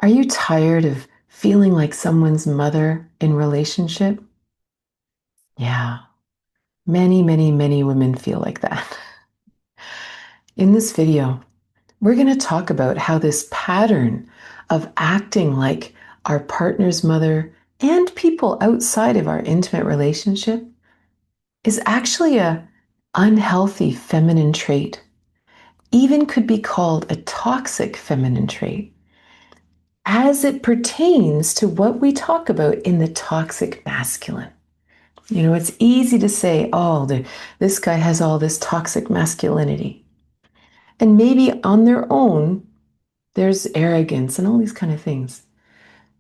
Are you tired of feeling like someone's mother in relationship? Yeah, many women feel like that. In this video, we're going to talk about how this pattern of acting like our partner's mother and people outside of our intimate relationship is actually a unhealthy feminine trait, even could be called a toxic feminine trait, as it pertains to what we talk about in the toxic masculine. It's easy to say, oh, this guy has all this toxic masculinity. And maybe on their own, there's arrogance and all these kind of things.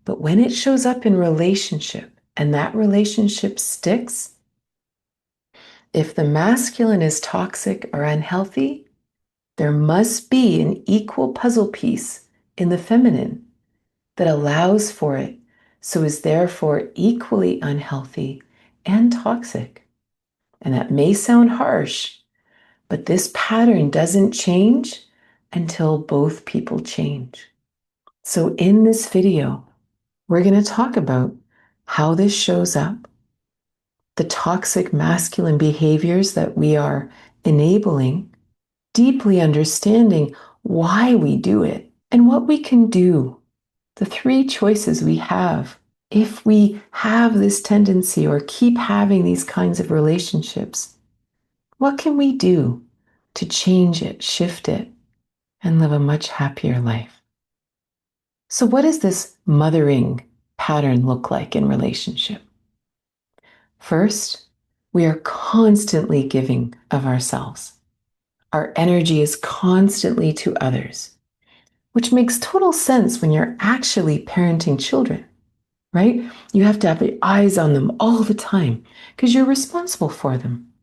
But when it shows up in relationship and that relationship sticks, if the masculine is toxic or unhealthy, there must be an equal puzzle piece in the feminine that allows for it, so is therefore equally unhealthy and toxic. And that may sound harsh, but this pattern doesn't change until both people change. So in this video, we're going to talk about how this shows up, the toxic masculine behaviors that we are enabling, deeply understanding why we do it, and what we can do, the three choices we have if we have this tendency or keep having these kinds of relationships. What can we do to change it, shift it, and live a much happier life? So, what does this mothering pattern look like in relationship? First, we are constantly giving of ourselves. Our energy is constantly to others, which makes total sense when you're actually parenting children, right? You have to have your eyes on them all the time because you're responsible for them.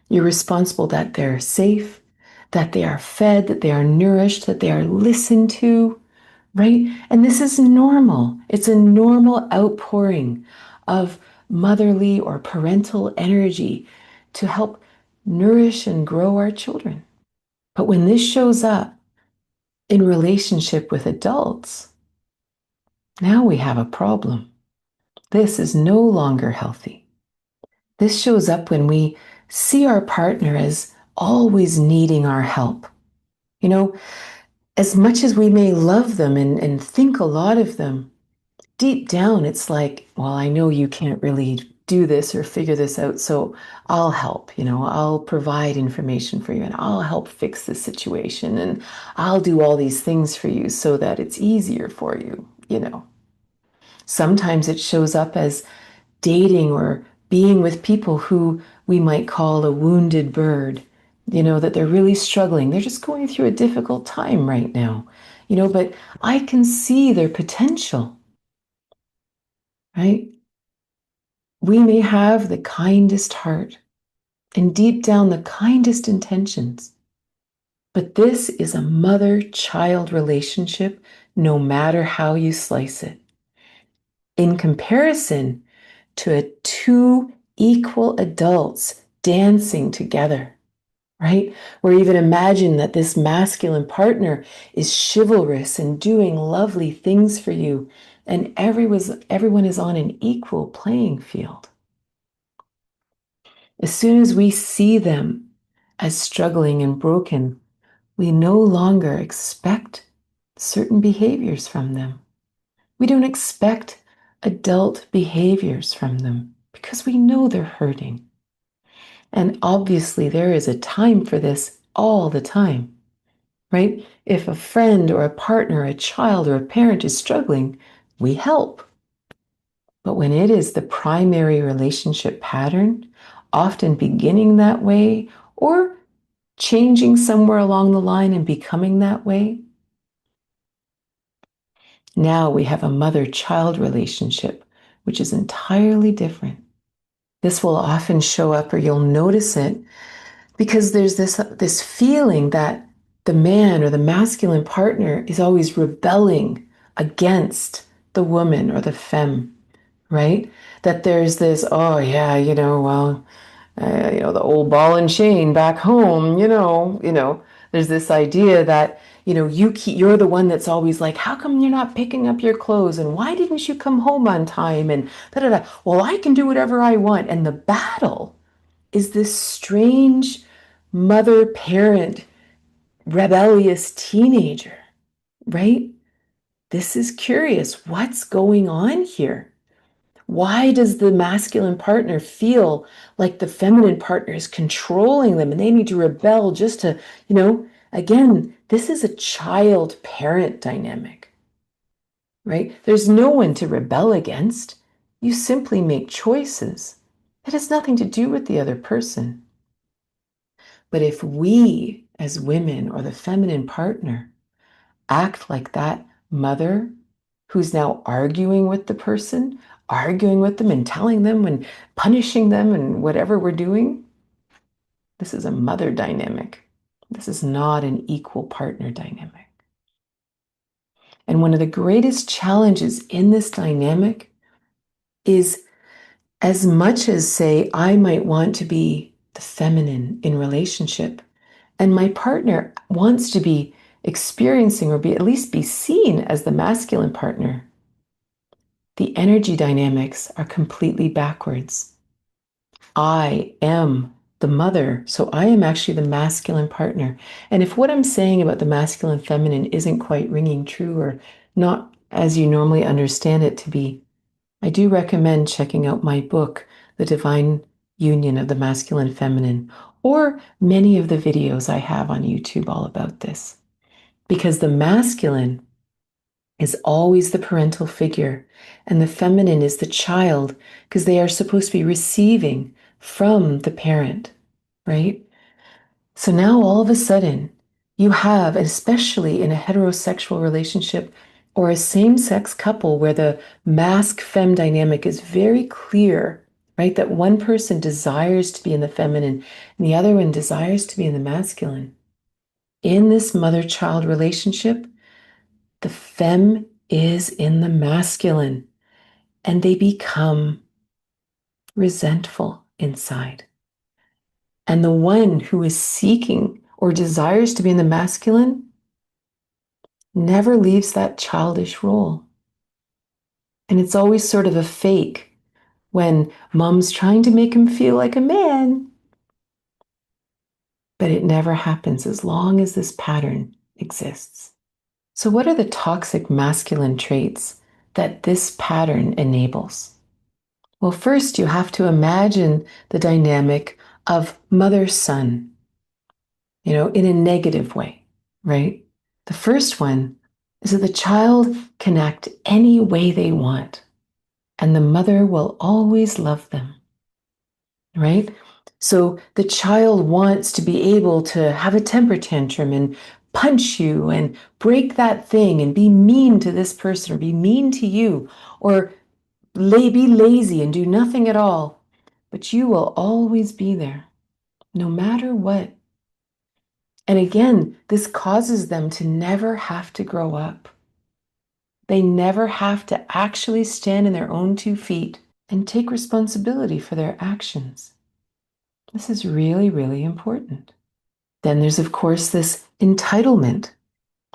You're responsible that they're safe, that they are fed, that they are nourished, that they are listened to, right? And this is normal. It's a normal outpouring of motherly or parental energy to help nourish and grow our children. But when this shows up in relationship with adults, now we have a problem. This is no longer healthy. This shows up when we see our partner as always needing our help. You know, as much as we may love them and think a lot of them, deep down it's like, well, I know you can't really do this or figure this out, so I'll help. I'll provide information for you and I'll help fix the situation and I'll do all these things for you so that it's easier for you. Sometimes it shows up as dating or being with people who we might call a wounded bird, that they're really struggling. They're just going through a difficult time right now, but I can see their potential, right? We may have the kindest heart and deep down the kindest intentions, but this is a mother-child relationship, no matter how you slice it. In comparison to two equal adults dancing together, right? Or even imagine that this masculine partner is chivalrous and doing lovely things for you, and everyone is on an equal playing field. As soon as we see them as struggling and broken, we no longer expect certain behaviors from them. We don't expect adult behaviors from them because we know they're hurting. And obviously, there is a time for this all the time, right? If a friend or a partner, a child or a parent is struggling, we help. But when it is the primary relationship pattern, often beginning that way or changing somewhere along the line and becoming that way, now we have a mother-child relationship, which is entirely different. This will often show up, or you'll notice it, because there's this feeling that the man or the masculine partner is always rebelling against the woman or the femme, right? That there's this, oh yeah, well, the old ball and chain back home, there's this idea that you're the one that's always like, how come you're not picking up your clothes? And why didn't you come home on time? And da da da. Well, I can do whatever I want. And the battle is this strange mother parent, rebellious teenager, right? This is curious. What's going on here? Why does the masculine partner feel like the feminine partner is controlling them and they need to rebel just to, again, this is a child parent dynamic, right? There's no one to rebel against. You simply make choices. It has nothing to do with the other person. But if we, as women or the feminine partner, act like that mother who's now arguing with the person, arguing with them and telling them and punishing them and whatever we're doing, this is a mother dynamic. This is not an equal partner dynamic. And one of the greatest challenges in this dynamic is, as much as, say, I might want to be the feminine in relationship, and my partner wants to be experiencing or at least be seen as the masculine partner, the energy dynamics are completely backwards. I am the mother, so I am actually the masculine partner. And if what I'm saying about the masculine feminine isn't quite ringing true or not as you normally understand it to be, I do recommend checking out my book, The Divine Union of the Masculine Feminine, or many of the videos I have on YouTube all about this. Because the masculine is always the parental figure, and the feminine is the child, because they are supposed to be receiving from the parent, right? So now all of a sudden, you have, especially in a heterosexual relationship or a same sex couple where the masc fem dynamic is very clear, right? That one person desires to be in the feminine and the other one desires to be in the masculine. In this mother child relationship, the fem is in the masculine and they become resentful inside. And the one who is seeking or desires to be in the masculine never leaves that childish role. And it's always sort of a fake when mom's trying to make him feel like a man. But it never happens as long as this pattern exists. So, what are the toxic masculine traits that this pattern enables? Well, first, you have to imagine the dynamic of mother-son, in a negative way, right? The first one is that the child can act any way they want, and the mother will always love them, right? So the child wants to be able to have a temper tantrum and punch you and break that thing and be mean to this person or be mean to you or be lazy and do nothing at all. But you will always be there, no matter what. And again, this causes them to never have to grow up. They never have to actually stand on their own 2 feet and take responsibility for their actions. This is really, really important. Then there's, of course, this entitlement,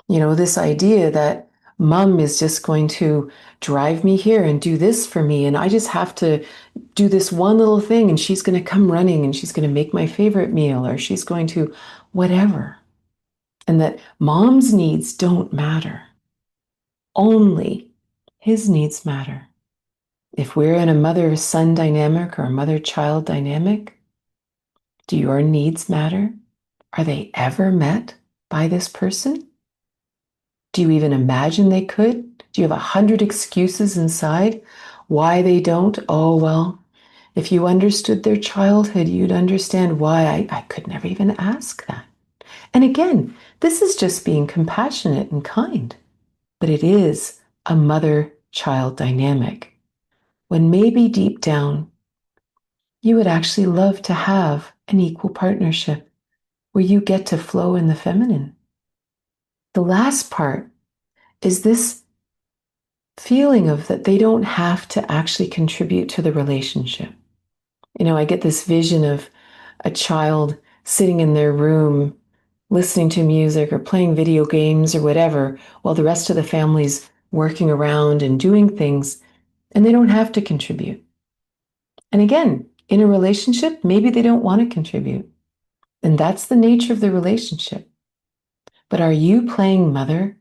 this idea that mom is just going to drive me here and do this for me, and I just have to do this one little thing, and she's going to come running and she's going to make my favorite meal, or she's going to whatever. And that mom's needs don't matter. Only his needs matter. If we're in a mother-son dynamic or a mother-child dynamic, do your needs matter? Are they ever met by this person? Do you even imagine they could? Do you have 100 excuses inside why they don't? Oh, well, if you understood their childhood, you'd understand why I could never even ask that. And again, this is just being compassionate and kind. But it is a mother-child dynamic when maybe deep down you would actually love to have an equal partnership where you get to flow in the feminine. The last part is this feeling of that they don't have to actually contribute to the relationship. I get this vision of a child sitting in their room listening to music or playing video games or whatever, while the rest of the family's working around and doing things, and they don't have to contribute. And again, in a relationship, maybe they don't want to contribute. And that's the nature of the relationship. But are you playing mother?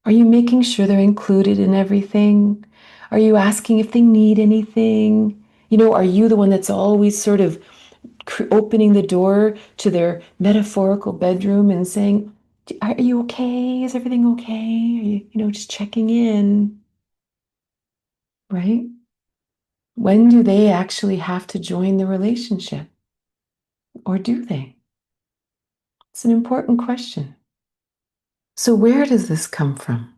Are you making sure they're included in everything? Are you asking if they need anything? Are you the one that's always sort of opening the door to their metaphorical bedroom and saying, are you okay? Is everything okay? Are you, just checking in, right? When do they actually have to join the relationship? Or do they? It's an important question. So, where does this come from?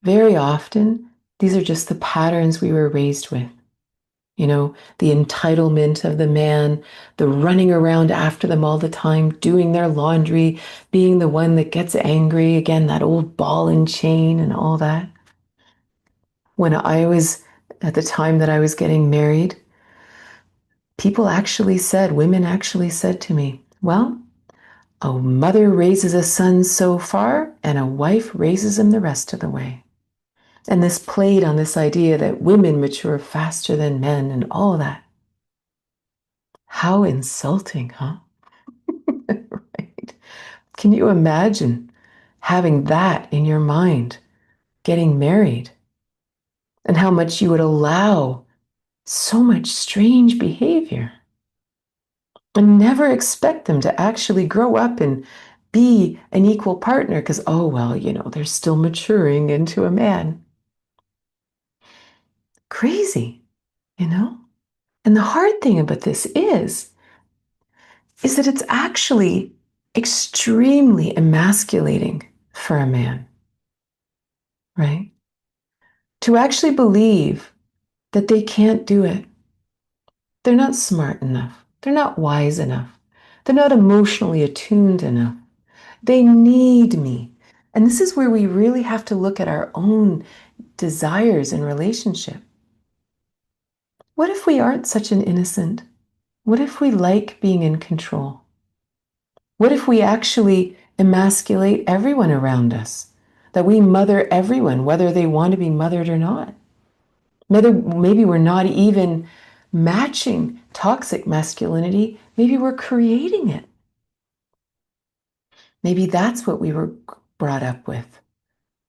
Very often, these are just the patterns we were raised with. The entitlement of the man, the running around after them all the time, doing their laundry, being the one that gets angry, again, that old ball and chain and all that. At the time that I was getting married, women actually said to me, well, a mother raises a son so far and a wife raises him the rest of the way. And this played on this idea that women mature faster than men and all that. How insulting, huh? Right? Can you imagine having that in your mind, getting married, and how much you would allow so much strange behavior and never expect them to actually grow up and be an equal partner because, oh, well, they're still maturing into a man. Crazy, you know? And the hard thing about this is that it's actually extremely emasculating for a man, right? To actually believe that they can't do it. They're not smart enough. They're not wise enough. They're not emotionally attuned enough. They need me. And this is where we really have to look at our own desires in relationship. What if we aren't such an innocent? What if we like being in control? What if we actually emasculate everyone around us? That we mother everyone, whether they want to be mothered or not? Maybe we're not even matching toxic masculinity. Maybe we're creating it. Maybe that's what we were brought up with.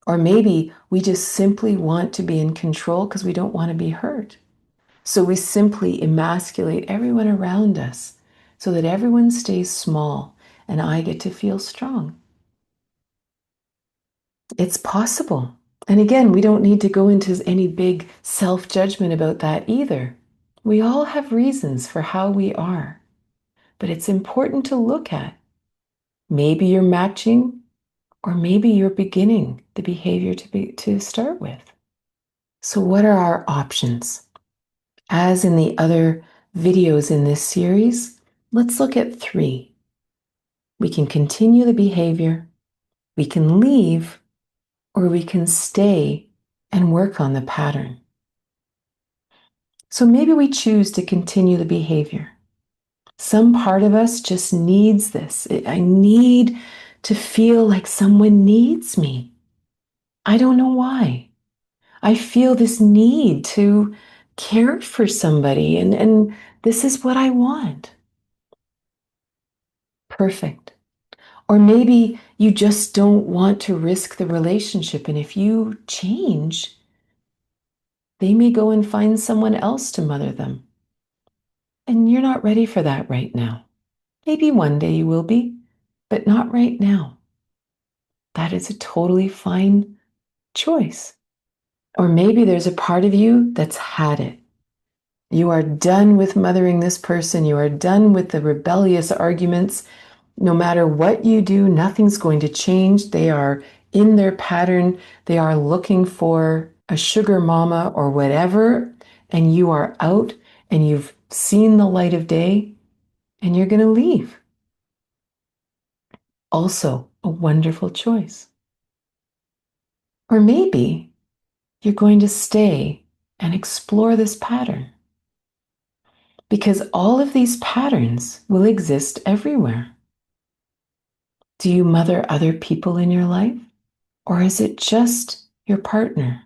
Or maybe we just simply want to be in control because we don't want to be hurt. So we simply emasculate everyone around us so that everyone stays small and I get to feel strong. It's possible. And again, we don't need to go into any big self-judgment about that either. We all have reasons for how we are, but it's important to look at. Maybe you're matching, or maybe you're beginning the behavior to start with. So what are our options? As in the other videos in this series, let's look at 3. We can continue the behavior, we can leave, or we can stay and work on the pattern. So maybe we choose to continue the behavior. Some part of us just needs this. I need to feel like someone needs me. I don't know why. I feel this need to care for somebody, and this is what I want. Perfect. Or maybe you just don't want to risk the relationship, and if you change, they may go and find someone else to mother them. And you're not ready for that right now. Maybe one day you will be, but not right now. That is a totally fine choice. Or maybe there's a part of you that's had it. You are done with mothering this person. You are done with the rebellious arguments. No matter what you do, nothing's going to change. They are in their pattern. They are looking for a sugar mama or whatever, and you are out and you've seen the light of day and you're going to leave. Also, a wonderful choice. Or maybe you're going to stay and explore this pattern because all of these patterns will exist everywhere. Do you mother other people in your life? Or is it just your partner?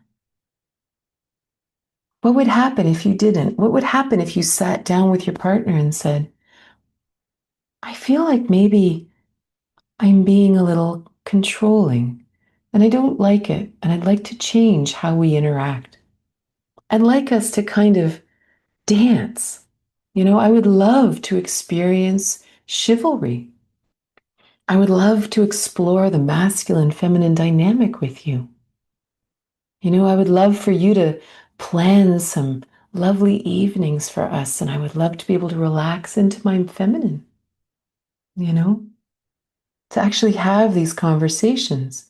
What would happen if you didn't? What would happen if you sat down with your partner and said, I feel like maybe I'm being a little controlling and I don't like it, and I'd like to change how we interact. I'd like us to kind of dance. I would love to experience chivalry. I would love to explore the masculine feminine dynamic with you. I would love for you to plan some lovely evenings for us, and I would love to be able to relax into my feminine, you know, to actually have these conversations.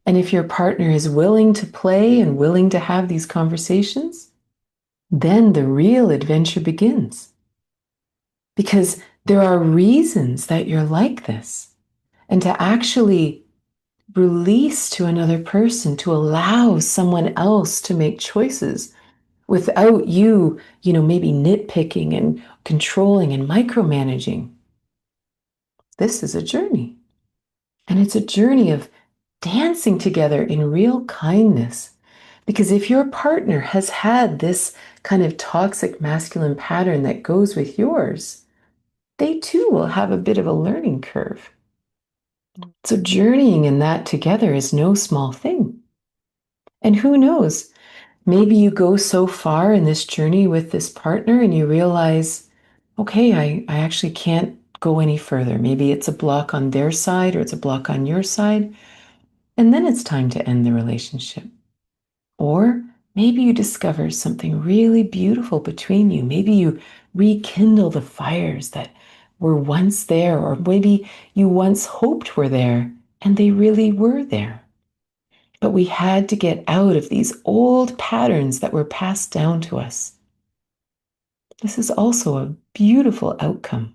And if your partner is willing to play and willing to have these conversations, then the real adventure begins. Because there are reasons that you're like this. And to actually release to another person, to allow someone else to make choices without you, maybe nitpicking and controlling and micromanaging. This is a journey. And it's a journey of dancing together in real kindness. Because if your partner has had this kind of toxic masculine pattern that goes with yours, they too will have a bit of a learning curve. So journeying in that together is no small thing. And who knows, maybe you go so far in this journey with this partner and you realize, okay, I actually can't go any further. Maybe it's a block on their side or it's a block on your side. And then it's time to end the relationship. Or maybe you discover something really beautiful between you. Maybe you rekindle the fires that were once there, or maybe you once hoped were there and they really were there. But we had to get out of these old patterns that were passed down to us. This is also a beautiful outcome.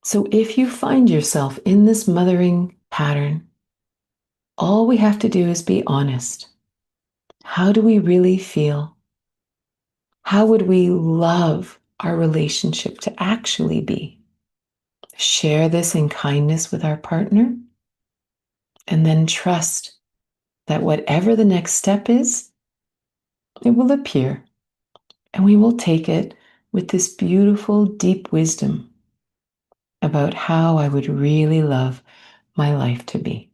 So if you find yourself in this mothering pattern, all we have to do is be honest. How do we really feel? How would we love our relationship to actually be? Share this in kindness with our partner, and then trust that whatever the next step is, it will appear, and we will take it with this beautiful, deep wisdom about how I would really love my life to be.